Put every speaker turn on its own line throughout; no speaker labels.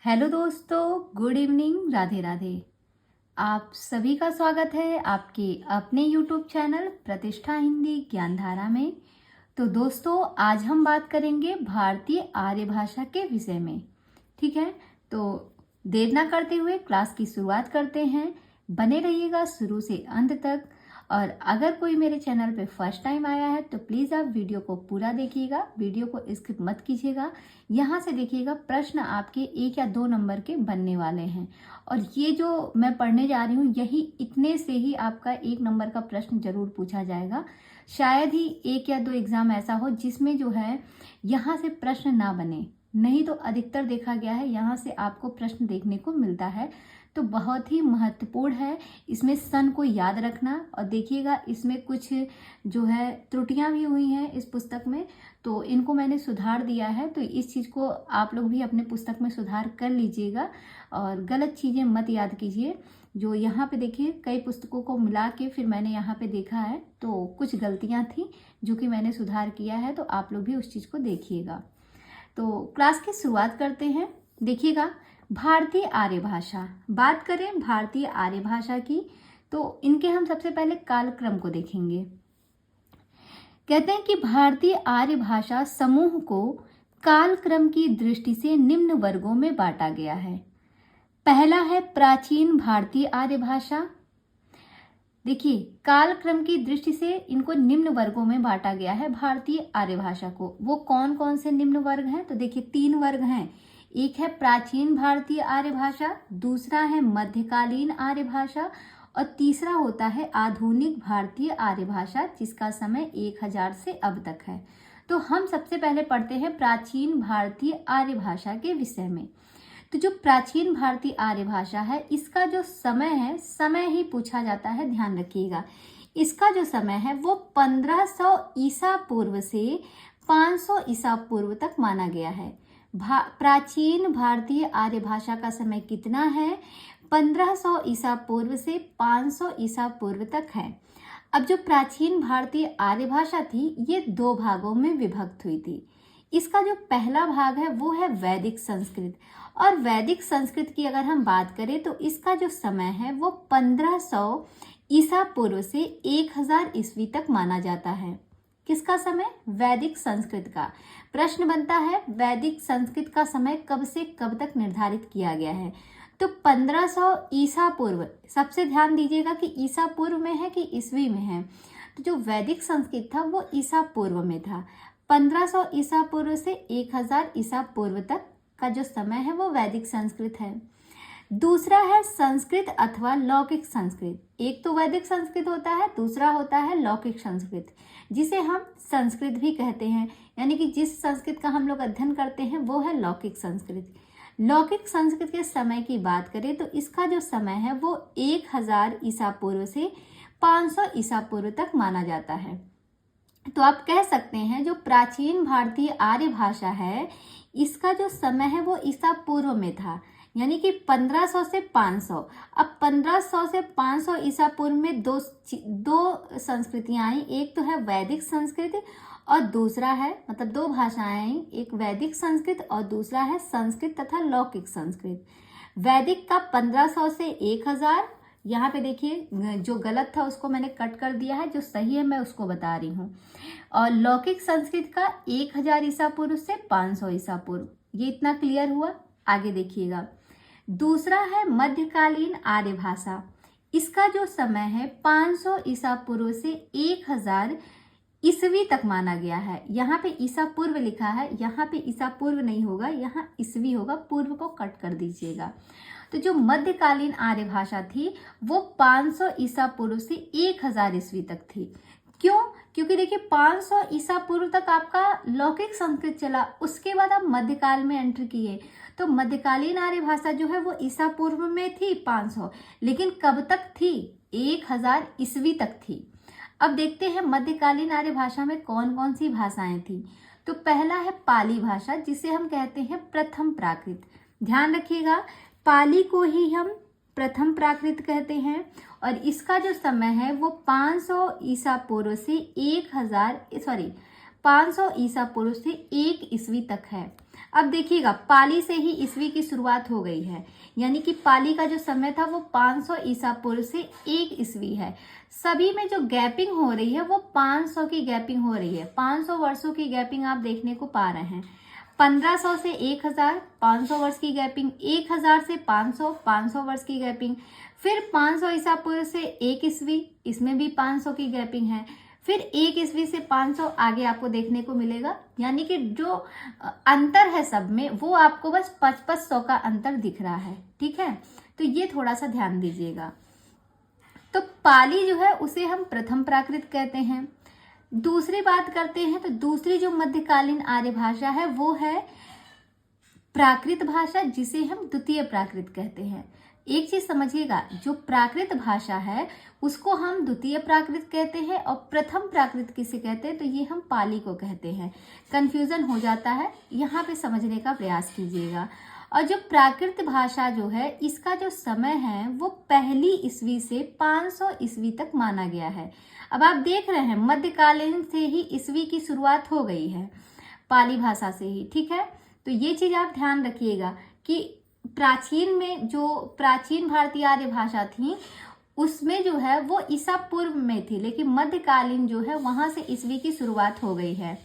Hello दोस्तों, good evening, Radhe Radhe. आप सभी का स्वागत है आपके अपने यूट्यूब चैनल प्रतिष्ठा हिंदी ज्ञानधारा में। तो दोस्तों, आज हम बात करेंगे भारतीय आर्य भाषा के विषय में। ठीक है, तो देर ना करते हुए क्लास की शुरुआत करते हैं। बने रहिएगा शुरू से अंत तक। और अगर कोई मेरे चैनल पे फर्स्ट टाइम आया है तो प्लीज़ आप वीडियो को पूरा देखिएगा, वीडियो को स्किप मत कीजिएगा। यहाँ से देखिएगा, प्रश्न आपके 1 या 2 नंबर के बनने वाले हैं। और ये जो मैं पढ़ने जा रही हूँ, यही इतने से ही आपका 1 नंबर का प्रश्न जरूर पूछा जाएगा। शायद ही 1 या 2 एग्जाम ऐसा हो जिसमें जो है यहाँ से प्रश्न ना बने, नहीं तो अधिकतर देखा गया है यहाँ से आपको प्रश्न देखने को मिलता है। तो बहुत ही महत्वपूर्ण है इसमें सन को याद रखना। और देखिएगा, इसमें कुछ जो है त्रुटियां भी हुई हैं इस पुस्तक में, तो इनको मैंने सुधार दिया है। तो इस चीज़ को आप लोग भी अपने पुस्तक में सुधार कर लीजिएगा और गलत चीज़ें मत याद कीजिए। जो यहाँ पे देखिए, कई पुस्तकों को मिला के फिर मैंने यहाँ पे देखा है, तो कुछ गलतियाँ थी जो कि मैंने सुधार किया है, तो आप लोग भी उस चीज़ को देखिएगा। तो क्लास की शुरुआत करते हैं। देखिएगा, भारतीय आर्य भाषा, बात करें भारतीय आर्य भाषा की तो इनके हम सबसे पहले कालक्रम को देखेंगे। कहते हैं कि भारतीय आर्य भाषा समूह को कालक्रम की दृष्टि से निम्न वर्गों में बांटा गया है। पहला है प्राचीन भारतीय आर्य भाषा। देखिए, कालक्रम की दृष्टि से इनको निम्न वर्गों में बांटा गया है भारतीय आर्य भाषा को। वो कौन कौन से निम्न वर्ग हैं? तो देखिए, 3 वर्ग हैं। एक है प्राचीन भारतीय आर्य भाषा, दूसरा है मध्यकालीन आर्य भाषा और तीसरा होता है आधुनिक भारतीय आर्य भाषा, जिसका समय 1000 से अब तक है। तो हम सबसे पहले पढ़ते हैं प्राचीन भारतीय आर्य भाषा के विषय में। तो जो प्राचीन भारतीय आर्य भाषा है, इसका जो समय है, समय ही पूछा जाता है, ध्यान रखिएगा। इसका जो समय है वो 1500 ईसा पूर्व से 500 ईसा पूर्व तक माना गया है। प्राचीन भारतीय आर्य भाषा का समय कितना है? 1500 ईसा पूर्व से 500 ईसा पूर्व तक है। अब जो प्राचीन भारतीय आर्य भाषा थी, ये 2 भागों में विभक्त हुई थी। इसका जो पहला भाग है वो है वैदिक संस्कृत। और वैदिक संस्कृत की अगर हम बात करें तो इसका जो समय है वो 1500 ईसा पूर्व से 1000 ईस्वी तक माना जाता है। किसका समय? वैदिक संस्कृत का। प्रश्न बनता है, वैदिक संस्कृत का समय कब से कब तक निर्धारित किया गया है? तो 1500 ईसा पूर्व, सबसे ध्यान दीजिएगा कि ईसा पूर्व में है कि ईस्वी में है। तो जो वैदिक संस्कृत था वो ईसा पूर्व में था। 1500 ईसा पूर्व से 1000 ईसा पूर्व तक का जो समय है वो वैदिक संस्कृत है। दूसरा है संस्कृत अथवा लौकिक संस्कृत। एक तो वैदिक संस्कृत होता है, दूसरा होता है लौकिक संस्कृत, जिसे हम संस्कृत भी कहते हैं। यानी कि जिस संस्कृत का हम लोग अध्ययन करते हैं वो है लौकिक संस्कृत। लौकिक संस्कृत के समय की बात करें तो इसका जो समय है वो 1000 ईसा पूर्व से 500 ईसा पूर्व तक माना जाता है। तो आप कह सकते हैं जो प्राचीन भारतीय आर्य भाषा है, इसका जो समय है वो ईसा पूर्व में था, यानी कि 1500 से 500। अब 1500 से 500 ईसा पूर्व में दो संस्कृतियां आई। एक तो है वैदिक संस्कृत और दूसरा है, मतलब 2 भाषाएं आई, एक वैदिक संस्कृत और दूसरा है संस्कृत तथा लौकिक संस्कृत। वैदिक का 1500 से 1000, यहाँ पे देखिए जो गलत था उसको मैंने कट कर दिया है, जो सही है मैं उसको बता रही हूँ। और लौकिक संस्कृत का 1000 ईसा पूर्व से 500 ईसा पूर्व। ये इतना क्लियर हुआ? आगे देखिएगा, दूसरा है मध्यकालीन आर्य भाषा। इसका जो समय है 500 ईसा पूर्व से 1000 ईस्वी तक माना गया है। यहाँ पे ईसा पूर्व लिखा है, यहाँ पे ईसा पूर्व नहीं होगा, यहाँ ईस्वी होगा, पूर्व को कट कर दीजिएगा। तो जो मध्यकालीन आर्य भाषा थी वो 500 ईसा पूर्व से 1000 ईस्वी तक थी। क्यों? क्योंकि देखिए 500 ईसा पूर्व तक आपका लौकिक संस्कृत चला, उसके बाद आप मध्यकाल में एंटर किए। तो मध्यकालीन आर्य भाषा जो है वो ईसा पूर्व में थी 500, लेकिन कब तक थी? 1000 ईस्वी तक थी। अब देखते हैं मध्यकालीन आर्य भाषा में कौन कौन सी भाषाएं थी। तो पहला है पाली भाषा, जिसे हम कहते हैं प्रथम प्राकृत। ध्यान रखिएगा, पाली को ही हम प्रथम प्राकृत कहते हैं। और इसका जो समय है वो 500 ईसा पूर्व से 500 ईसा पूर्व से 1 ईस्वी तक है। अब देखिएगा पाली से ही ईस्वी की शुरुआत हो गई है, यानी कि पाली का जो समय था वो 500 ईसा पूर्व से 1 ईस्वी है। सभी में जो गैपिंग हो रही है वो 500 की गैपिंग हो रही है। 500 वर्षों की गैपिंग आप देखने को पा रहे हैं। 1500 से 1000, 500 वर्ष की गैपिंग। 1000 से 500, 500 वर्ष की गैपिंग। फिर 500 ईसा पूर्व से 1 ईस्वी, इसमें भी 500 की गैपिंग है। फिर 1 ईस्वी से 500 आगे आपको देखने को मिलेगा, यानी कि जो अंतर है सब में वो आपको बस 5500 का अंतर दिख रहा है। ठीक है, तो ये थोड़ा सा ध्यान दीजिएगा। तो पाली जो है उसे हम प्रथम प्राकृत कहते हैं। दूसरी बात करते हैं तो दूसरी जो मध्यकालीन आर्य भाषा है वो है प्राकृत भाषा, जिसे हम द्वितीय प्राकृत कहते हैं। एक चीज समझिएगा, जो प्राकृत भाषा है उसको हम द्वितीय प्राकृत कहते हैं और प्रथम प्राकृत किसे कहते हैं तो ये हम पाली को कहते हैं। कंफ्यूजन हो जाता है, यहाँ पे समझने का प्रयास कीजिएगा। और जो प्राकृत भाषा जो है इसका जो समय है वो 1 ईस्वी से 500 ईस्वी तक माना गया है। अब आप देख रहे हैं मध्यकालीन से ही ईस्वी की शुरुआत हो गई है, पाली भाषा से ही। ठीक है, तो ये चीज आप ध्यान रखिएगा कि प्राचीन में जो प्राचीन भारतीय आर्य भाषा थी उसमें जो है वो ईसा पूर्व में थी, लेकिन मध्यकालीन जो है वहां से ईस्वी की शुरुआत हो गई है।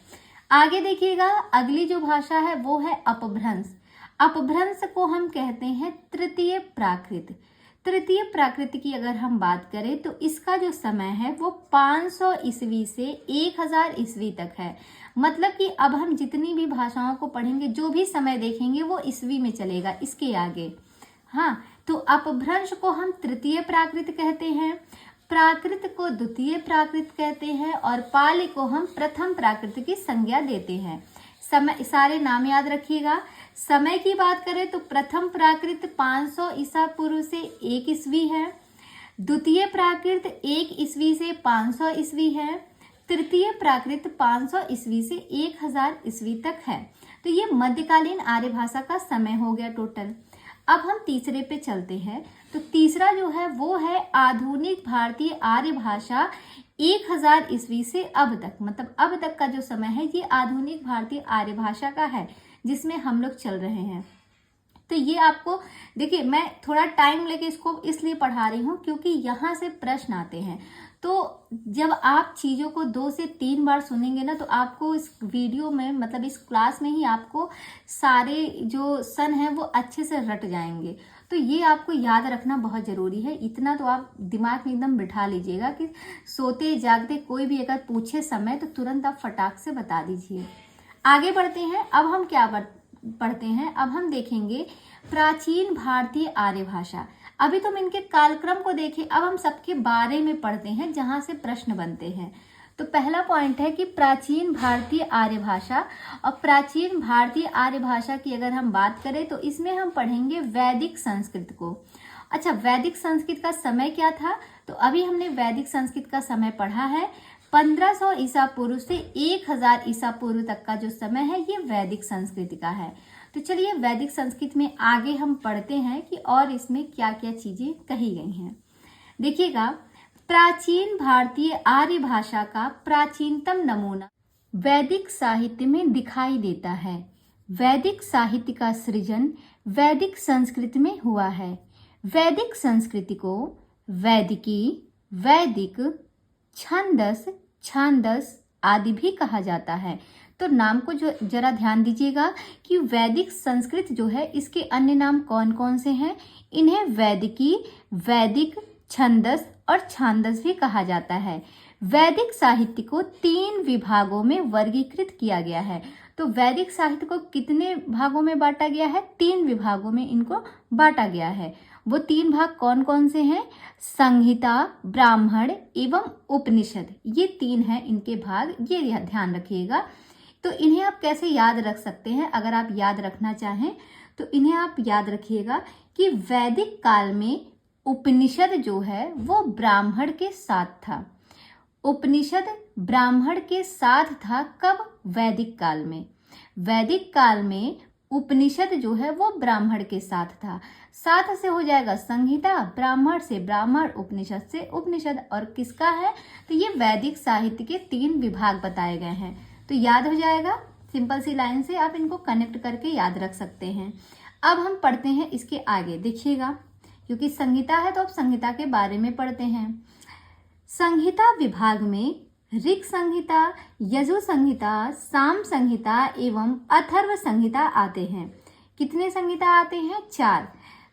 आगे देखिएगा, अगली जो भाषा है वो है अपभ्रंश। अपभ्रंश को हम कहते हैं तृतीय प्राकृत। तृतीय प्राकृत की अगर हम बात करें तो इसका जो समय है वो 500 ईस्वी से 1000 ईस्वी तक है। मतलब कि अब हम जितनी भी भाषाओं को पढ़ेंगे, जो भी समय देखेंगे वो ईस्वी में चलेगा, इसके आगे। हाँ, तो अपभ्रंश को हम तृतीय प्राकृत कहते हैं, प्राकृत को द्वितीय प्राकृत कहते हैं और पाली को हम प्रथम प्राकृत की संज्ञा देते हैं। समय, सारे नाम याद रखिएगा। समय की बात करें तो प्रथम प्राकृत 500 ईसा पूर्व से 1 ईस्वी है। द्वितीय प्राकृत 1 ईस्वी से 500 ईस्वी है। तृतीय प्राकृत 500 ईस्वी से 1000 ईस्वी तक है। तो ये मध्यकालीन आर्य भाषा का समय हो गया टोटल। अब हम तीसरे पे चलते हैं। तो तीसरा जो है वो है आधुनिक भारतीय आर्य भाषा 1000 ईस्वी से अब तक, मतलब अब तक का जो समय है ये आधुनिक भारतीय आर्य भाषा का है जिसमें हम लोग चल रहे हैं। तो ये आपको देखिए, मैं थोड़ा टाइम लेके इसको इसलिए पढ़ा रही हूँ क्योंकि यहाँ से प्रश्न आते हैं। तो जब आप चीज़ों को 2 से 3 बार सुनेंगे ना तो आपको इस वीडियो में, मतलब इस क्लास में ही आपको सारे जो सन हैं वो अच्छे से रट जाएंगे। तो ये आपको याद रखना बहुत ज़रूरी है। इतना तो आप दिमाग में एकदम बिठा लीजिएगा कि सोते जागते कोई भी अगर पूछे समय तो तुरंत आप फटाक से बता दीजिए। आगे बढ़ते हैं। अब हम क्या पढ़ते हैं, अब हम देखेंगे प्राचीन भारतीय आर्य भाषा। अभी तुम इनके कालक्रम को देखें, अब हम सबके बारे में पढ़ते हैं जहां से प्रश्न बनते हैं। तो पहला पॉइंट है कि प्राचीन भारतीय आर्य भाषा। और प्राचीन भारतीय आर्य भाषा की अगर हम बात करें तो इसमें हम पढ़ेंगे वैदिक संस्कृत को। अच्छा, वैदिक संस्कृत का समय क्या था? तो अभी हमने वैदिक संस्कृत का समय पढ़ा है। 1500 ईसा पूर्व से 1000 ईसा पूर्व तक का जो समय है ये वैदिक संस्कृत का है। तो चलिए वैदिक संस्कृत में आगे हम पढ़ते हैं कि और इसमें क्या क्या चीजें कही गई हैं। देखिएगा, प्राचीन भारतीय आर्य भाषा का प्राचीनतम नमूना वैदिक साहित्य में दिखाई देता है। वैदिक साहित्य का सृजन वैदिक संस्कृत में हुआ है। वैदिक संस्कृति को वैदिकी, वैदिक, छंदस, छांदस आदि भी कहा जाता है। तो नाम को जो जरा ध्यान दीजिएगा कि वैदिक संस्कृत जो है इसके अन्य नाम कौन कौन से हैं। इन्हें वैदिकी, वैदिक, छंदस और छांदस भी कहा जाता है। वैदिक साहित्य को 3 विभागों में वर्गीकृत किया गया है। तो वैदिक साहित्य को कितने भागों में बांटा गया है? 3 विभागों में इनको बांटा गया है। वो 3 भाग कौन कौन से हैं? संहिता, ब्राह्मण एवं उपनिषद, ये 3 हैं इनके भाग। ये ध्यान रखिएगा। तो इन्हें आप कैसे याद रख सकते हैं? अगर आप याद रखना चाहें तो इन्हें आप याद रखिएगा कि वैदिक काल में उपनिषद जो है वो ब्राह्मण के साथ था। उपनिषद ब्राह्मण के साथ था। कब? वैदिक काल में। वैदिक काल में उपनिषद जो है वो ब्राह्मण के साथ था। साथ से हो जाएगा संहिता, ब्राह्मण से ब्राह्मण, उपनिषद से उपनिषद। और किसका है? तो ये वैदिक साहित्य के 3 विभाग बताए गए हैं। तो याद हो जाएगा। सिंपल सी लाइन से आप इनको कनेक्ट करके याद रख सकते हैं। अब हम पढ़ते हैं इसके आगे, देखिएगा, क्योंकि संहिता है तो अब संहिता के बारे में पढ़ते हैं। संहिता विभाग में ऋक् संहिता, यजु संहिता, साम संहिता एवं अथर्व संहिता आते हैं। कितने संहिता आते हैं? 4।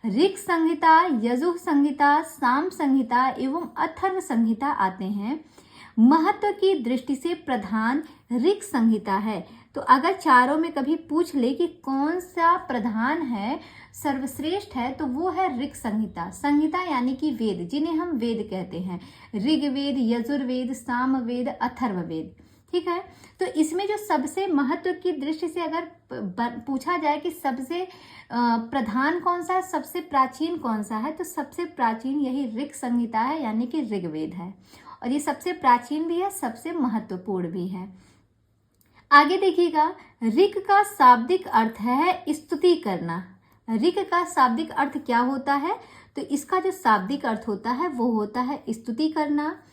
ऋक् संहिता, यजु संहिता, साम संहिता एवं अथर्व संहिता आते हैं। महत्व की दृष्टि से प्रधान ऋक् संहिता है। तो अगर चारों में कभी पूछ ले कि कौन सा प्रधान है, सर्वश्रेष्ठ है, तो वो है ऋक् संहिता। संहिता यानी कि वेद, जिन्हें हम वेद कहते हैं, ऋग्वेद, यजुर्वेद, सामवेद, अथर्ववेद। ठीक है, तो इसमें जो सबसे महत्व की दृष्टि से अगर पूछा जाए कि सबसे प्रधान कौन सा है, सबसे प्राचीन कौन सा है, तो सबसे प्राचीन यही ऋक् संहिता है, यानी कि ऋग्वेद है। और ये सबसे प्राचीन भी है, सबसे महत्वपूर्ण भी है। आगे देखिएगा, ऋक् का शाब्दिक अर्थ है स्तुति करना। ऋक् का शाब्दिक अर्थ क्या होता है? तो इसका जो शाब्दिक अर्थ होता है वो होता है स्तुति करना।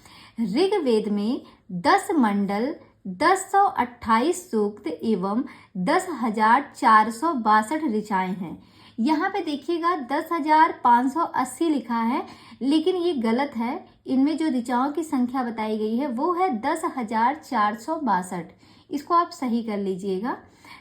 ऋग्वेद में 10 मंडल, 1028 सूक्त एवं 10,462 ऋचाएं हैं। यहाँ पे देखिएगा 10,580 लिखा है, लेकिन ये गलत है। इनमें जो ऋचाओं की संख्या बताई गई है वो है 10,462। इसको आप सही कर लीजिएगा।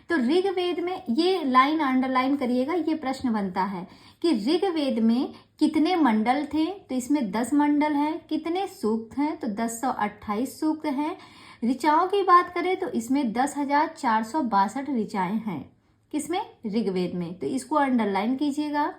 तो ऋग्वेद में, ये लाइन अंडरलाइन करिएगा, ये प्रश्न बनता है कि ऋग्वेद में कितने मंडल थे? तो इसमें 10 मंडल हैं। कितने सूक्त हैं? तो 1028 सूक्त हैं। ऋचाओं की बात करें तो इसमें 10,462 ऋचाएं हैं। किसमें? ऋग्वेद में। तो इसको अंडरलाइन कीजिएगा।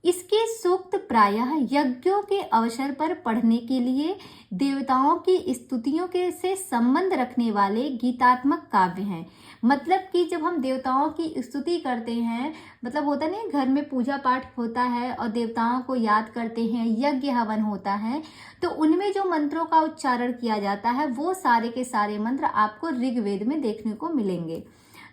इसके सूक्त प्रायः यज्ञों के अवसर पर पढ़ने के लिए देवताओं की स्तुतियों के से संबंध रखने वाले गीतात्मक काव्य हैं। मतलब कि जब हम देवताओं की स्तुति करते हैं, मतलब होता नहीं, घर में पूजा पाठ होता है और देवताओं को याद करते हैं, यज्ञ हवन होता है, तो उनमें जो मंत्रों का उच्चारण किया जाता है वो सारे के सारे मंत्र आपको ऋग्वेद में देखने को मिलेंगे।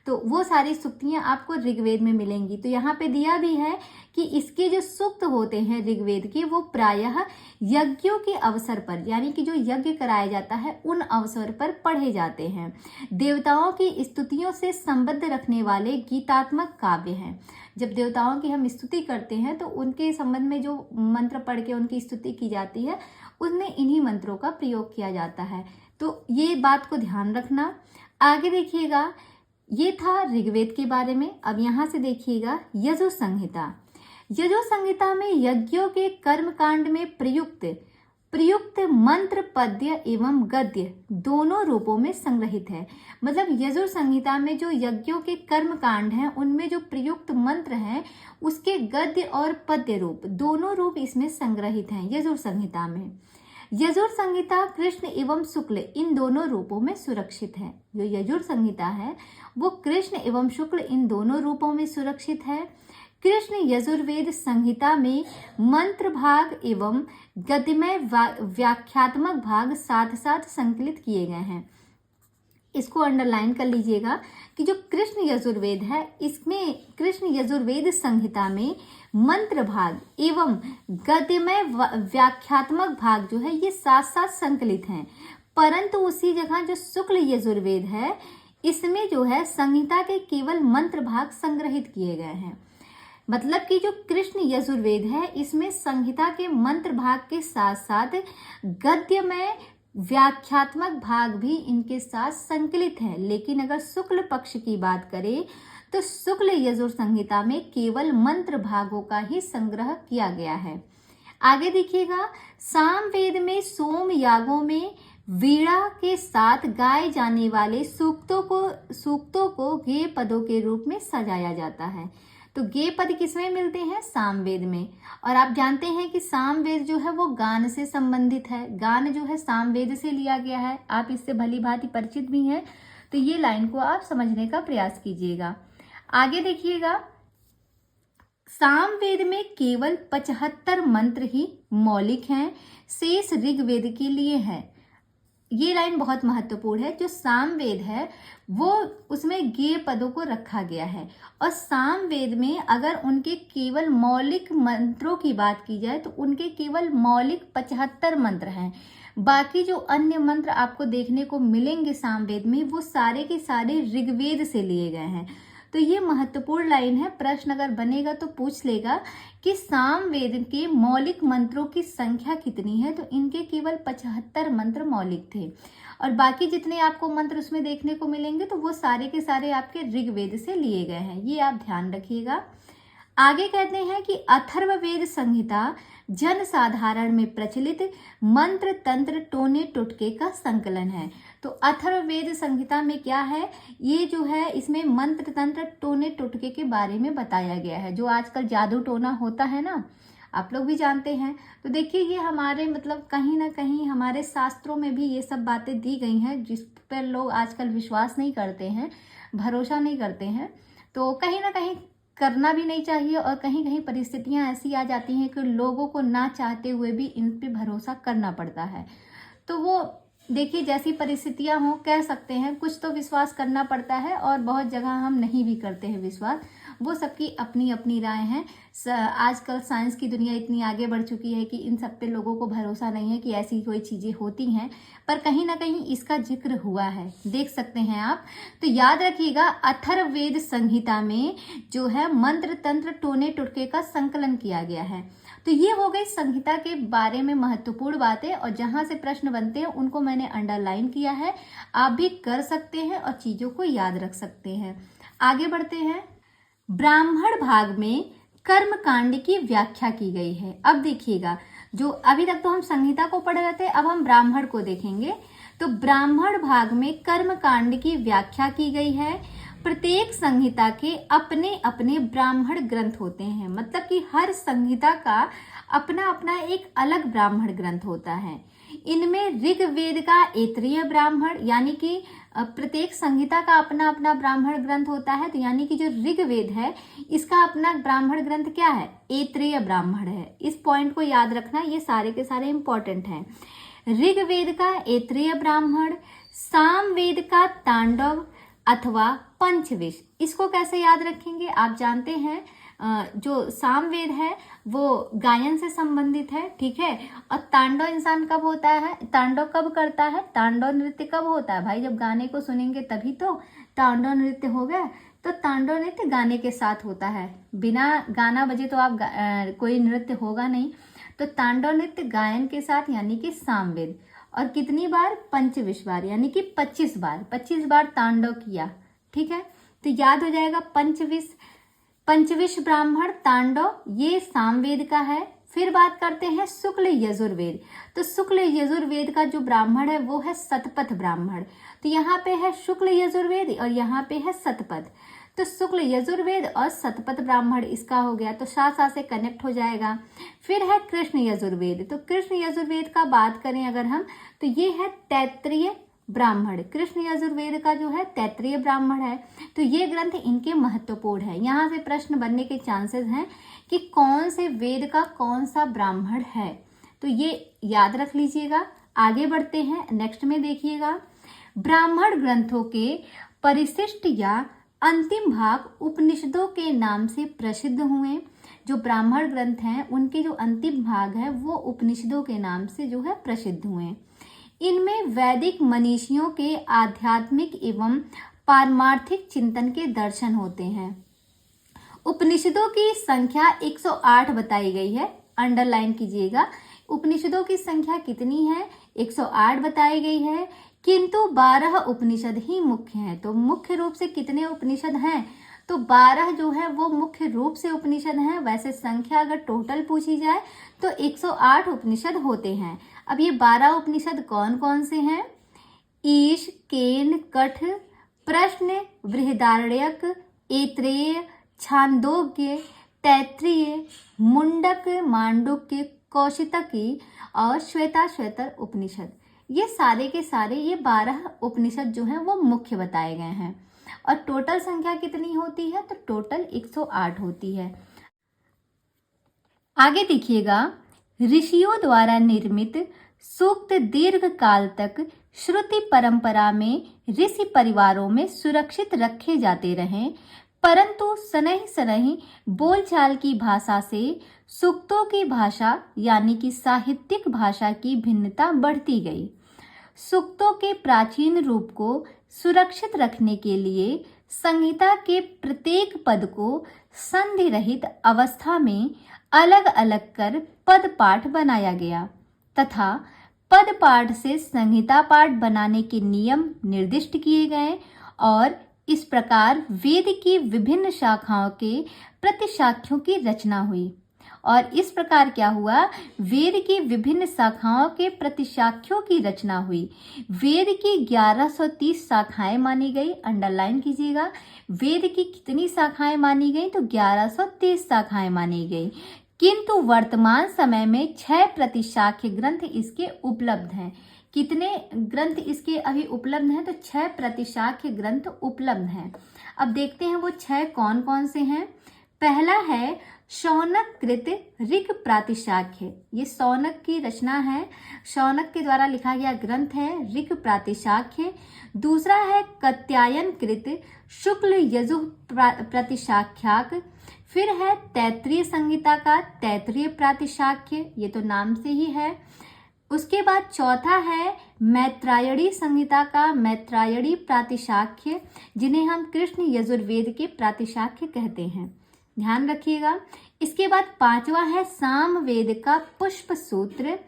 तो वो सारी सूक्तियां आपको ऋग्वेद में मिलेंगी। तो यहाँ पे दिया भी है कि इसके जो सूक्त होते हैं ऋग्वेद के, वो प्रायः यज्ञों के अवसर पर, यानी कि जो यज्ञ कराया जाता है उन अवसर पर पढ़े जाते हैं। देवताओं की स्तुतियों से संबद्ध रखने वाले गीतात्मक काव्य हैं। जब देवताओं की हम स्तुति करते हैं तो उनके संबंध में जो मंत्र पढ़ के उनकी स्तुति की जाती है, उसमें इन्हीं मंत्रों का प्रयोग किया जाता है। तो ये बात को ध्यान रखना। आगे देखिएगा, ये था ऋग्वेद के बारे में। अब यहाँ से देखिएगा यजु संहिता। यजु संहिता में यज्ञों के कर्मकांड में प्रयुक्त मंत्र पद्य एवं गद्य दोनों रूपों में संग्रहित है। मतलब यजु संहिता में जो यज्ञों के कर्मकांड हैं उनमें जो प्रयुक्त मंत्र हैं उसके गद्य और पद्य रूप, दोनों रूप इसमें संग्रहित हैं यजु संहिता में। यजुर संहिता कृष्ण एवं शुक्ल इन दोनों रूपों में सुरक्षित है। जो यजुर संहिता है वो कृष्ण एवं शुक्ल इन दोनों रूपों में सुरक्षित है। कृष्ण यजुर्वेद संहिता में मंत्र भाग एवं गद्यमय व्याख्यात्मक भाग साथ साथ संकलित किए गए हैं। इसको अंडरलाइन कर लीजिएगा कि जो कृष्ण यजुर्वेद है, इसमें कृष्ण यजुर्वेद संहिता में मंत्र भाग एवं गद्यमय व्याख्यात्मक भाग जो है ये साथ साथ संकलित हैं। परंतु उसी जगह जो शुक्ल यजुर्वेद है, इसमें जो है संहिता के केवल मंत्र भाग संग्रहित किए गए हैं। मतलब कि जो कृष्ण यजुर्वेद है इसमें संहिता के मंत्र भाग के साथ साथ गद्यमय व्याख्यात्मक भाग भी इनके साथ संकलित है। लेकिन अगर शुक्ल पक्ष की बात करें तो शुक्ल यजुर संहिता में केवल मंत्र भागों का ही संग्रह किया गया है। आगे देखिएगा, सामवेद में सोम यागों में वीणा के साथ गाए जाने वाले सूक्तों को गेय पदों के रूप में सजाया जाता है। तो गेय पद किसमें मिलते हैं? सामवेद में। और आप जानते हैं कि सामवेद जो है वो गान से संबंधित है। गान जो है सामवेद से लिया गया है। आप इससे भली भांति परिचित भी हैं, तो ये लाइन को आप समझने का प्रयास कीजिएगा। आगे देखिएगा, सामवेद में केवल 75 मंत्र ही मौलिक हैं, शेष ऋग्वेद के लिए है। ये लाइन बहुत महत्वपूर्ण है। जो सामवेद है वो उसमें गेय पदों को रखा गया है, और सामवेद में अगर उनके केवल मौलिक मंत्रों की बात की जाए तो उनके केवल मौलिक 75 मंत्र हैं। बाकी जो अन्य मंत्र आपको देखने को मिलेंगे सामवेद में, वो सारे के सारे ऋग्वेद से लिए गए हैं। तो ये महत्वपूर्ण लाइन है। प्रश्न अगर बनेगा तो पूछ लेगा कि सामवेद के मौलिक मंत्रों की संख्या कितनी है, तो इनके केवल 75 मंत्र मौलिक थे, और बाकी जितने आपको मंत्र उसमें देखने को मिलेंगे तो वो सारे के सारे आपके ऋग्वेद से लिए गए हैं। ये आप ध्यान रखिएगा। आगे कहते हैं कि अथर्ववेद संहिता जन साधारण में प्रचलित मंत्र तंत्र टोने टोटके का संकलन है। तो अथर्ववेद संहिता में क्या है, ये जो है इसमें मंत्र तंत्र टोने टोटके के बारे में बताया गया है। जो आजकल जादू टोना होता है ना, आप लोग भी जानते हैं। तो देखिए ये हमारे मतलब कहीं ना कहीं हमारे शास्त्रों में भी ये सब बातें दी गई हैं, जिस पर लोग आजकल विश्वास नहीं करते हैं, भरोसा नहीं करते हैं। तो कहीं ना कहीं करना भी नहीं चाहिए, और कहीं कहीं परिस्थितियां ऐसी आ जाती हैं कि लोगों को ना चाहते हुए भी इन पे भरोसा करना पड़ता है। तो वो देखिए जैसी परिस्थितियां हों, कह सकते हैं कुछ तो विश्वास करना पड़ता है, और बहुत जगह हम नहीं भी करते हैं विश्वास। वो सबकी अपनी अपनी राय है। आजकल साइंस की दुनिया इतनी आगे बढ़ चुकी है कि इन सब पे लोगों को भरोसा नहीं है कि ऐसी कोई चीज़ें होती हैं, पर कहीं ना कहीं इसका जिक्र हुआ है, देख सकते हैं आप। तो याद रखिएगा, अथर्ववेद संहिता में जो है मंत्र तंत्र टोने टुटके का संकलन किया गया है। तो ये हो गई संहिता के बारे में महत्वपूर्ण बातें, और जहां से प्रश्न बनते हैं उनको मैंने अंडरलाइन किया है। आप भी कर सकते हैं और चीजों को याद रख सकते हैं। आगे बढ़ते हैं। ब्राह्मण भाग में कर्म कांड की व्याख्या की गई है। अब देखिएगा, जो अभी तक तो हम संहिता को पढ़ रहे थे, अब हम ब्राह्मण को देखेंगे। तो ब्राह्मण भाग में कर्म कांड की व्याख्या की गई है। प्रत्येक संहिता के अपने अपने ब्राह्मण ग्रंथ होते हैं, मतलब कि हर संहिता का अपना अपना एक अलग ब्राह्मण ग्रंथ होता है। इनमें ऋग्वेद का ऐतरेय ब्राह्मण, यानी कि प्रत्येक संहिता का अपना अपना ब्राह्मण ग्रंथ होता है। तो यानी कि जो ऋग्वेद है इसका अपना ब्राह्मण ग्रंथ क्या है, ऐतरेय ब्राह्मण है। इस पॉइंट को याद रखना, ये सारे के सारे इंपॉर्टेंट हैं। ऋग्वेद का ऐतरेय ब्राह्मण, सामवेद का तांडव अथवा पंचविश। इसको कैसे याद रखेंगे, आप जानते हैं जो सामवेद है वो गायन से संबंधित है, ठीक है। और तांडव इंसान कब होता है, तांडव कब करता है, तांडव नृत्य कब होता है भाई, जब गाने को सुनेंगे तभी तो तांडव नृत्य होगा। तो तांडव नृत्य गाने के साथ होता है, बिना गाना बजे तो आप कोई नृत्य होगा नहीं। तो तांडव नृत्य गायन के साथ, यानी कि सामवेद। और कितनी बार, 25 बार, यानी कि 25 बार तांडव किया, ठीक है। तो याद हो जाएगा पंचविश ब्राह्मण तांडव, ये सामवेद का है। फिर बात करते हैं शुक्ल यजुर्वेद। तो शुक्ल यजुर्वेद का जो ब्राह्मण है वो है शतपथ ब्राह्मण। तो यहाँ पे है शुक्ल यजुर्वेद और यहाँ पे है शतपथ। तो शुक्ल यजुर्वेद और शतपथ ब्राह्मण इसका हो गया, तो साथ से कनेक्ट हो जाएगा। फिर है कृष्ण यजुर्वेद। तो कृष्ण यजुर्वेद का बात करें अगर हम, तो ये है तैत्तिरीय ब्राह्मण। कृष्ण यजुर्वेद का जो है तैत्तिरीय ब्राह्मण है। तो ये ग्रंथ इनके महत्वपूर्ण है। यहाँ से प्रश्न बनने के चांसेस हैं कि कौन से वेद का कौन सा ब्राह्मण है, तो ये याद रख लीजिएगा। आगे बढ़ते हैं, नेक्स्ट में देखिएगा। ब्राह्मण ग्रंथों के परिशिष्ट या अंतिम भाग उपनिषदों के नाम से प्रसिद्ध हुए। जो ब्राह्मण ग्रंथ हैं उनके जो अंतिम भाग है वो उपनिषदों के नाम से जो है प्रसिद्ध हुए। इनमें वैदिक मनीषियों के आध्यात्मिक एवं पारमार्थिक चिंतन के दर्शन होते हैं। उपनिषदों की संख्या 108 बताई गई है, अंडरलाइन कीजिएगा। उपनिषदों की संख्या कितनी है, 108 बताई गई है, किंतु 12 उपनिषद ही मुख्य हैं। तो मुख्य रूप से कितने उपनिषद हैं, तो 12 जो है वो मुख्य रूप से उपनिषद हैं। वैसे संख्या अगर टोटल पूछी जाए तो 108 उपनिषद होते हैं। अब ये 12 उपनिषद कौन कौन से हैं, ईश, केन, कठ, प्रश्न, बृहदारण्यक, ऐतरेय, छांदोग्य, तैत्तिरीय, मुंडक, मांडुक्य, कौशितकी और श्वेताश्वेतर उपनिषद। ये सारे के सारे ये 12 उपनिषद जो हैं वो मुख्य बताए गए हैं। और टोटल संख्या कितनी होती है, तो टोटल 108 होती है। आगे देखिएगा, ऋषियों द्वारा निर्मित सूक्त दीर्घ काल तक श्रुति परंपरा में ऋषि परिवारों में सुरक्षित रखे जाते रहें, परंतु सनही सनही बोलचाल की भाषा से सूक्तों की भाषा यानी कि साहित्यिक भाषा की भिन्नता बढ़ती गई। सूक्तों के प्राचीन रूप को सुरक्षित रखने के लिए संहिता के प्रत्येक पद को संधि रहित अवस्था में अलग अलग कर पद पाठ बनाया गया तथा पद पाठ से संहिता पाठ बनाने के नियम निर्दिष्ट किए गए और इस प्रकार वेद की विभिन्न शाखाओं के प्रतिशाख्यों की रचना हुई। और इस प्रकार क्या हुआ, वेद की विभिन्न शाखाओं के प्रतिशाख्यों की रचना हुई। वेद की 1130 शाखाएं मानी गई। अंडरलाइन कीजिएगा, वेद की कितनी शाखाएं मानी गई, तो 1130 शाखाएं मानी गई। किंतु वर्तमान समय में 6 प्रतिशाख्य ग्रंथ इसके उपलब्ध हैं। कितने ग्रंथ इसके अभी उपलब्ध हैं, तो 6 प्रतिशाख्य ग्रंथ उपलब्ध हैं। अब देखते हैं वो 6 कौन कौन से हैं। पहला है शौनक कृत ऋक् प्रातिशाख्य। ये शौनक की रचना है, शौनक के द्वारा लिखा गया ग्रंथ है ऋक् प्रातिशाख्य। दूसरा है कात्यायन कृत शुक्ल यजुः प्रतिशाख्याक। फिर है तैत्तिरीय संहिता का तैत्तिरीय प्रातिशाख्य, ये तो नाम से ही है। उसके बाद चौथा है मैत्रायणी संहिता का मैत्रायणी प्रातिशाख्य, जिन्हें हम कृष्ण यजुर्वेद के प्रातिशाख्य कहते हैं, ध्यान रखिएगा। इसके बाद पांचवा है सामवेद का पुष्प सूत्र।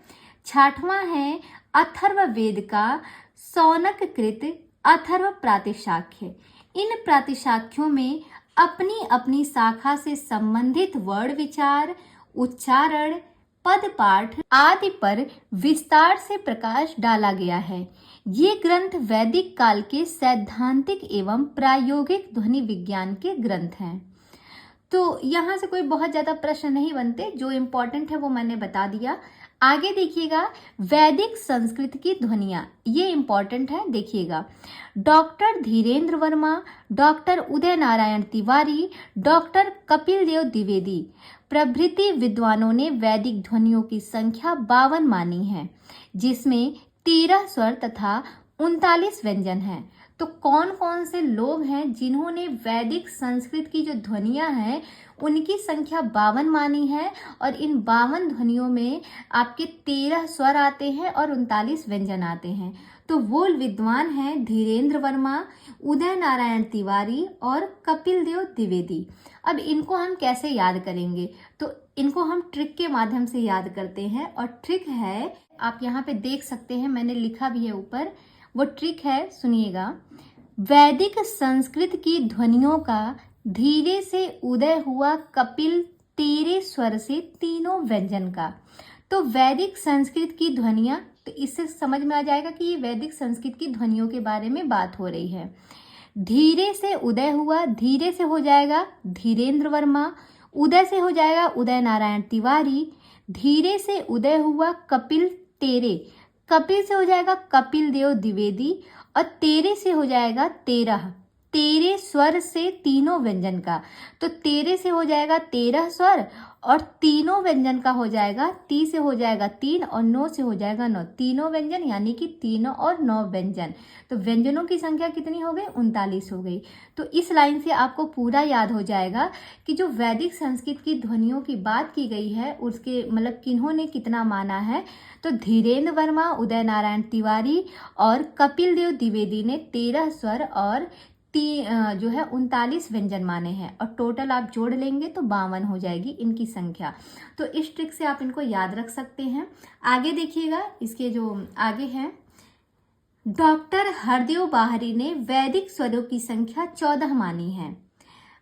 छठवां है अथर्ववेद का शौनक कृत अथर्व प्रातिशाख्य। इन प्रातिशाख्यों में अपनी अपनी शाखा से संबंधित वर्ण विचार, उच्चारण, पद पाठ आदि पर विस्तार से प्रकाश डाला गया है। ये ग्रंथ वैदिक काल के सैद्धांतिक एवं प्रायोगिक ध्वनि विज्ञान के ग्रंथ हैं। तो यहाँ से कोई बहुत ज्यादा प्रश्न नहीं बनते, जो इम्पोर्टेंट है वो मैंने बता दिया। आगे देखिएगा, वैदिक संस्कृत की ध्वनियाँ, ये इम्पोर्टेंट है, देखिएगा। Doctor Dhirendra Verma, doctor Uday Narayan Tiwari, doctor Kapil Dev Dwivedi प्रभृति विद्वानों ने वैदिक ध्वनियों की संख्या 52 मानी है, जिसमें 13 स्वर तथा 39 व्यंजन हैं। तो कौन कौन से लोग हैं जिन्होंने वैदिक संस्कृत की जो ध्वनियाँ हैं उनकी संख्या 52 मानी है, और इन 52 ध्वनियों में आपके 13 स्वर आते हैं और 39 व्यंजन आते हैं। तो वो विद्वान हैं धीरेन्द्र वर्मा, उदय नारायण तिवारी और कपिल देव द्विवेदी। अब इनको हम कैसे याद करेंगे, तो इनको हम ट्रिक के माध्यम से याद करते हैं। और ट्रिक है, आप यहाँ पे देख सकते हैं, मैंने लिखा भी है ऊपर, वो ट्रिक है, सुनिएगा। वैदिक संस्कृत की ध्वनियों का धीरे से उदय हुआ कपिल 13 स्वर से तीनों व्यंजन का। तो वैदिक संस्कृत की ध्वनियाँ, तो इससे समझ में आ जाएगा कि ये वैदिक संस्कृत की ध्वनियों के बारे में बात हो रही है। धीरे से उदय हुआ, धीरे से हो जाएगा धीरेन्द्र वर्मा, उदय से हो जाएगा उदय नारायण तिवारी, धीरे से उदय हुआ कपिल तेरे, कपिल से हो जाएगा कपिल देव द्विवेदी, और तेरे से हो जाएगा 13 स्वर से तीनों व्यंजन का। तो 13 से हो जाएगा 13 स्वर और तीनों व्यंजन का हो जाएगा, 30 से हो जाएगा 3 और 9 से हो जाएगा 9, तीनों व्यंजन यानी कि 3 और 9 व्यंजन। तो व्यंजनों की संख्या कितनी हो गई, 39 हो गई। तो इस लाइन से आपको पूरा याद हो जाएगा कि जो वैदिक संस्कृत की ध्वनियों की बात की गई है उसके मतलब किन्होंने कितना माना है। तो धीरेन्द्र वर्मा, उदय नारायण तिवारी और कपिल देव द्विवेदी ने 13 स्वर और जो है 39 व्यंजन माने हैं, और टोटल आप जोड़ लेंगे तो 52 हो जाएगी इनकी संख्या। तो इस ट्रिक से आप इनको याद रख सकते हैं। आगे देखिएगा, इसके जो आगे है, डॉक्टर हरदेव बाहरी ने वैदिक स्वरों की संख्या 14 मानी है।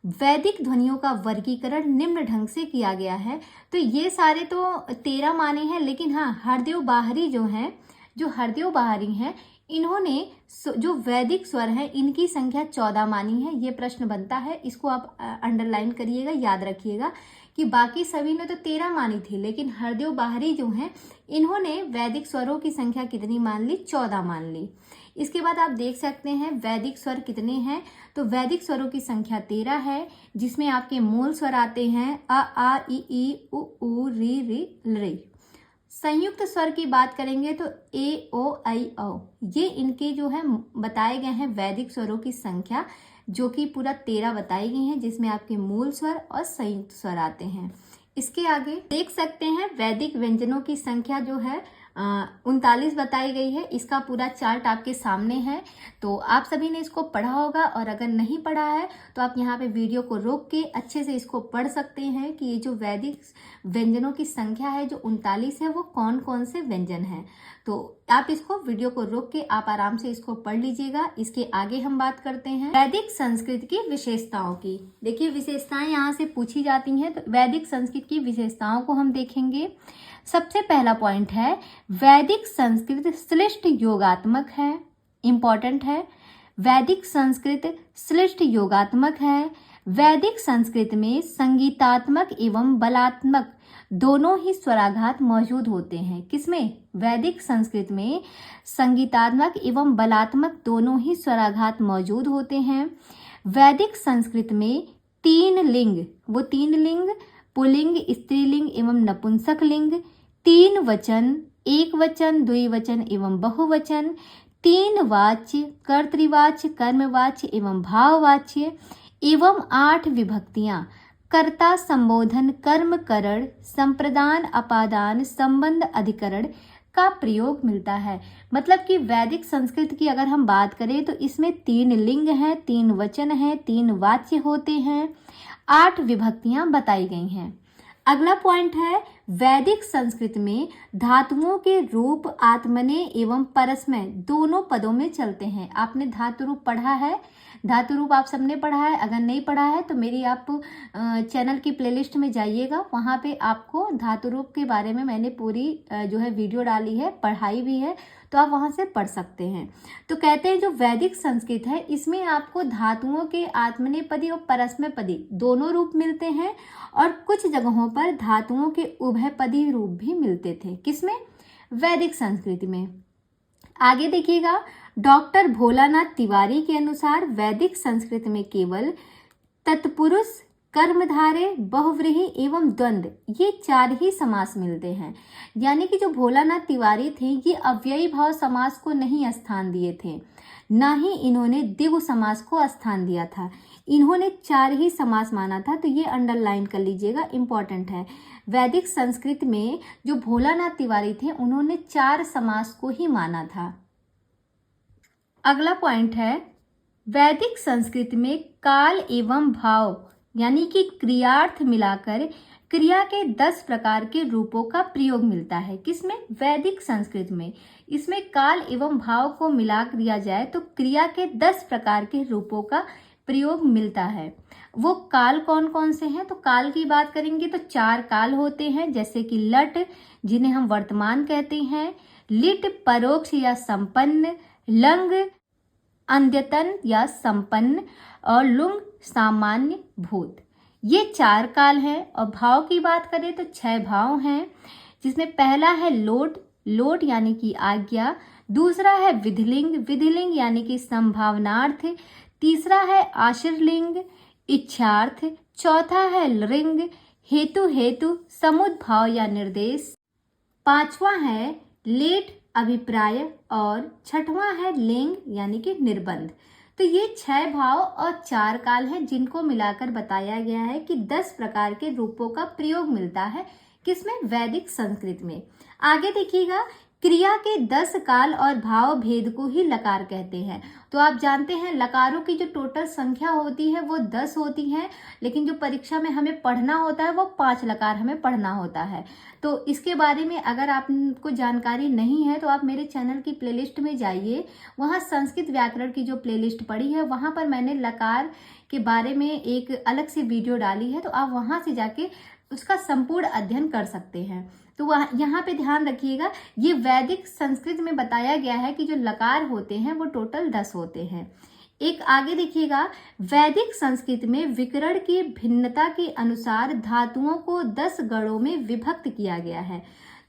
वैदिक ध्वनियों का वर्गीकरण निम्न ढंग से किया गया है। तो ये सारे तो 13 माने हैं, लेकिन हाँ हरदेव बाहरी जो हरदेव बाहरी हैं, इन्होंने जो वैदिक स्वर हैं इनकी संख्या 14 मानी है। ये प्रश्न बनता है, इसको आप अंडरलाइन करिएगा, याद रखिएगा कि बाकी सभी ने तो 13 मानी थी, लेकिन हरदेव बाहरी जो हैं इन्होंने वैदिक स्वरों की संख्या कितनी मान ली, 14 मान ली। इसके बाद आप देख सकते हैं वैदिक स्वर कितने हैं। तो वैदिक स्वरों की संख्या 13 है, जिसमें आपके मूल स्वर आते हैं अ आ इ ई उ ऊ री री री। संयुक्त स्वर की बात करेंगे तो ए ओ आई औ, ये इनके जो है बताए गए हैं वैदिक स्वरों की संख्या, जो कि पूरा 13 बताई गई हैं, जिसमें आपके मूल स्वर और संयुक्त स्वर आते हैं। इसके आगे देख सकते हैं वैदिक व्यंजनों की संख्या जो है 39 बताई गई है। इसका पूरा चार्ट आपके सामने है, तो आप सभी ने इसको पढ़ा होगा, और अगर नहीं पढ़ा है तो आप यहाँ पे वीडियो को रोक के अच्छे से इसको पढ़ सकते हैं कि ये जो वैदिक व्यंजनों की संख्या है जो 39 है वो कौन कौन से व्यंजन हैं। तो आप इसको वीडियो को रोक के आप आराम से इसको पढ़ लीजिएगा। इसके आगे हम बात करते हैं वैदिक संस्कृत की विशेषताओं की। देखिए विशेषताएं यहाँ से पूछी जाती हैं, तो वैदिक संस्कृत की विशेषताओं को हम देखेंगे। सबसे पहला पॉइंट है वैदिक संस्कृत श्लिष्ट योगात्मक है, इंपॉर्टेंट है। वैदिक संस्कृत श्लिष्ट योगात्मक है। वैदिक संस्कृत में संगीतात्मक एवं बलात्मक दोनों ही स्वराघात मौजूद होते हैं। किसमें? वैदिक संस्कृत में संगीतात्मक एवं बलात्मक दोनों ही स्वराघात मौजूद होते हैं। वैदिक संस्कृत में 3 लिंग, वो 3 लिंग पुल्लिंग, स्त्रीलिंग एवं नपुंसक लिंग, 3 वचन, एक वचन, द्विवचन एवं बहुवचन, 3 वाच्य, कर्तृवाच्य, कर्मवाच्य एवं भाववाच्य एवं 8 विभक्तियां कर्ता, संबोधन, कर्मकरण, संप्रदान, अपादान, संबंध, अधिकरण का प्रयोग मिलता है। मतलब कि वैदिक संस्कृत की अगर हम बात करें तो इसमें 3 लिंग हैं, 3 वचन हैं, 3 वाच्य होते हैं, 8 विभक्तियां बताई गई हैं। अगला पॉइंट है वैदिक संस्कृत में धातुओं के रूप आत्मनेय एवं परस्मय दोनों पदों में चलते हैं। आपने धातु रूप पढ़ा है, धातु रूप आप सबने पढ़ा है। अगर नहीं पढ़ा है तो मेरी आप चैनल की प्लेलिस्ट में जाइएगा, वहाँ पे आपको धातु रूप के बारे में मैंने पूरी जो है वीडियो डाली है, पढ़ाई भी है, तो आप वहाँ से पढ़ सकते हैं। तो कहते हैं जो वैदिक संस्कृत है इसमें आपको धातुओं के आत्मनेपदी और परस्मैपदी दोनों रूप मिलते हैं, और कुछ जगहों पर धातुओं के उभयपदी रूप भी मिलते थे। किसमें? वैदिक संस्कृति में। आगे देखिएगा, डॉक्टर भोलानाथ तिवारी के अनुसार वैदिक संस्कृत में केवल तत्पुरुष, कर्मधारय, बहुव्रीहि एवं द्वंद्व ये 4 ही समास मिलते हैं। यानी कि जो भोलानाथ तिवारी थे ये अव्ययी भाव समास को नहीं स्थान दिए थे, ना ही इन्होंने द्विगु समास को स्थान दिया था। इन्होंने 4 ही समास माना था, तो ये अंडरलाइन कर लीजिएगा, इंपॉर्टेंट है। वैदिक संस्कृत में जो भोलानाथ तिवारी थे उन्होंने 4 समास को ही माना था। अगला पॉइंट है वैदिक संस्कृत में काल एवं भाव यानी कि क्रियार्थ मिलाकर क्रिया के 10 प्रकार के रूपों का प्रयोग मिलता है। किसमें? वैदिक संस्कृत में। इसमें काल एवं भाव को मिला दिया जाए तो क्रिया के 10 प्रकार के रूपों का प्रयोग मिलता है। वो काल कौन कौन से हैं? तो काल की बात करेंगे तो 4 काल होते हैं, जैसे कि लट जिन्हें हम वर्तमान कहते हैं, लिट परोक्ष या संपन्न, लंग अद्यतन या संपन्न, और लुंग सामान्य भूत। ये 4 काल हैं। और भाव की बात करें तो 6 भाव हैं, जिसमें पहला है लोट, लोट यानी कि आज्ञा। दूसरा है विधिलिंग, विधिलिंग यानी कि संभावनार्थ। तीसरा है आशीर्लिंग, इच्छार्थ। चौथा है लृंग, हेतु हेतु समुद्भाव या निर्देश। 5वां है लेट, अभिप्राय। और 6वां है लिंग यानी कि निर्बंध। तो ये 6 भाव और 4 काल हैं, जिनको मिलाकर बताया गया है कि 10 प्रकार के रूपों का प्रयोग मिलता है। किसमें? वैदिक संस्कृत में। आगे देखिएगा, क्रिया के 10 काल और भाव भेद को ही लकार कहते हैं। तो आप जानते हैं लकारों की जो टोटल संख्या होती है वो 10 होती है, लेकिन जो परीक्षा में हमें पढ़ना होता है वो 5 लकार हमें पढ़ना होता है। तो इसके बारे में अगर आपको जानकारी नहीं है तो आप मेरे चैनल की प्लेलिस्ट में जाइए, वहाँ संस्कृत व्याकरण की जो प्लेलिस्ट पड़ी है वहाँ पर मैंने लकार के बारे में एक अलग से वीडियो डाली है, तो आप वहाँ से जाके उसका संपूर्ण अध्ययन कर सकते हैं। तो वह यहाँ पे ध्यान रखिएगा, ये वैदिक संस्कृत में बताया गया है कि जो लकार होते हैं वो टोटल 10 होते हैं। एक आगे देखिएगा, वैदिक संस्कृत में विकरण की भिन्नता के अनुसार धातुओं को 10 गणों में विभक्त किया गया है।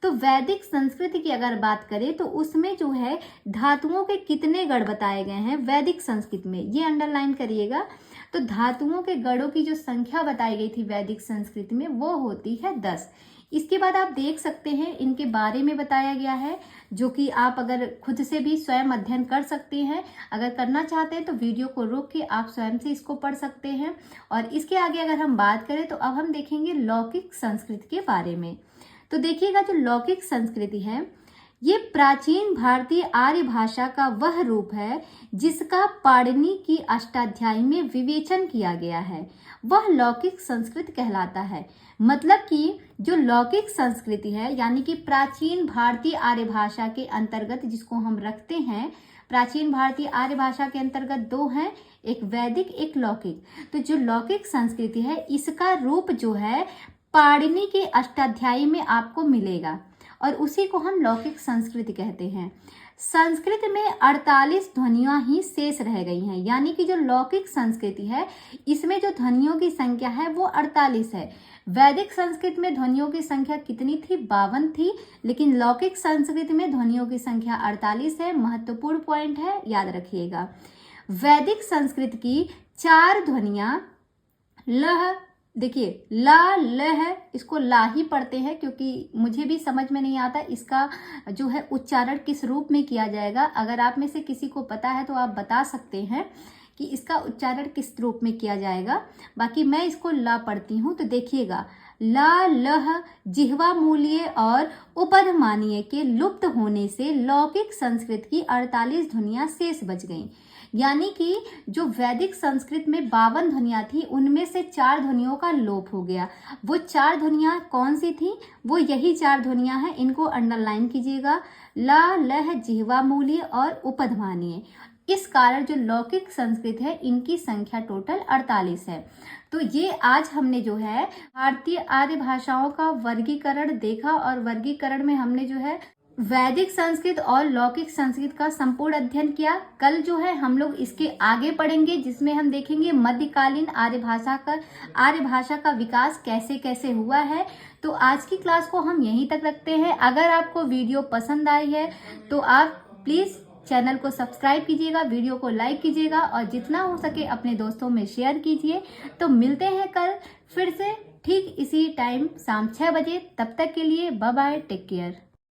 तो वैदिक संस्कृति की अगर बात करें तो उसमें जो है धातुओं के कितने गण बताए गए हैं वैदिक संस्कृत में, ये अंडरलाइन करिएगा। तो धातुओं के गणों की जो संख्या बताई गई थी वैदिक संस्कृति में वो होती है 10। इसके बाद आप देख सकते हैं इनके बारे में बताया गया है, जो कि आप अगर खुद से भी स्वयं अध्ययन कर सकते हैं। अगर करना चाहते हैं तो वीडियो को रोक के आप स्वयं से इसको पढ़ सकते हैं। और इसके आगे अगर हम बात करें तो अब हम देखेंगे लौकिक संस्कृति के बारे में। तो देखिएगा, जो लौकिक संस्कृति है ये प्राचीन भारतीय आर्य भाषा का वह रूप है जिसका पाणिनि की अष्टाध्यायी में विवेचन किया गया है, वह लौकिक संस्कृत कहलाता है। मतलब कि जो लौकिक संस्कृति है यानी कि प्राचीन भारतीय आर्य भाषा के अंतर्गत जिसको हम रखते हैं, प्राचीन भारतीय आर्य भाषा के अंतर्गत दो हैं, एक वैदिक एक लौकिक। तो जो लौकिक संस्कृति है इसका रूप जो है पाणिनि के अष्टाध्यायी में आपको मिलेगा और उसी को हम लौकिक संस्कृति कहते हैं। संस्कृत में 48 ध्वनियां ही शेष रह गई हैं, यानी कि जो लौकिक संस्कृति है इसमें जो ध्वनियों की संख्या है वो 48 है। वैदिक संस्कृत में ध्वनियों की संख्या कितनी थी? 52 थी, लेकिन लौकिक संस्कृत में ध्वनियों की संख्या 48 है। महत्वपूर्ण पॉइंट है, याद रखिएगा। वैदिक संस्कृत की 4 ध्वनियां लह, देखिए ला ल है, इसको ला ही पढ़ते हैं क्योंकि मुझे भी समझ में नहीं आता इसका जो है उच्चारण किस रूप में किया जाएगा। अगर आप में से किसी को पता है तो आप बता सकते हैं कि इसका उच्चारण किस रूप में किया जाएगा। बाकी मैं इसको ला पढ़ती हूँ। तो देखिएगा, ला लह जिह्वा मूल्य और उपधमानीय के लुप्त होने से लौकिक संस्कृत की 48 ध्वनियां शेष बच गईं। यानी कि जो वैदिक संस्कृत में 52 ध्वनियां थी उनमें से 4 ध्वनियों का लोप हो गया। वो 4 ध्वनियां कौन सी थी? वो यही 4 ध्वनियां हैं, इनको अंडरलाइन कीजिएगा, ला लह जिह्वा मूल्य और उपधमानीय। इस कारण जो लौकिक संस्कृत है इनकी संख्या टोटल 48 है। तो ये आज हमने जो है भारतीय आर्य भाषाओं का वर्गीकरण देखा और वर्गीकरण में हमने जो है वैदिक संस्कृत और लौकिक संस्कृत का संपूर्ण अध्ययन किया। कल जो है हम लोग इसके आगे पढ़ेंगे जिसमें हम देखेंगे मध्यकालीन आर्य भाषा का विकास कैसे कैसे हुआ है। तो आज की क्लास को हम यहीं तक रखते हैं। अगर आपको वीडियो पसंद आई है तो आप प्लीज चैनल को सब्सक्राइब कीजिएगा, वीडियो को लाइक कीजिएगा और जितना हो सके अपने दोस्तों में शेयर कीजिए। तो मिलते हैं कल फिर से ठीक इसी टाइम शाम 6 बजे। तब तक के लिए बाय बाय, टेक केयर।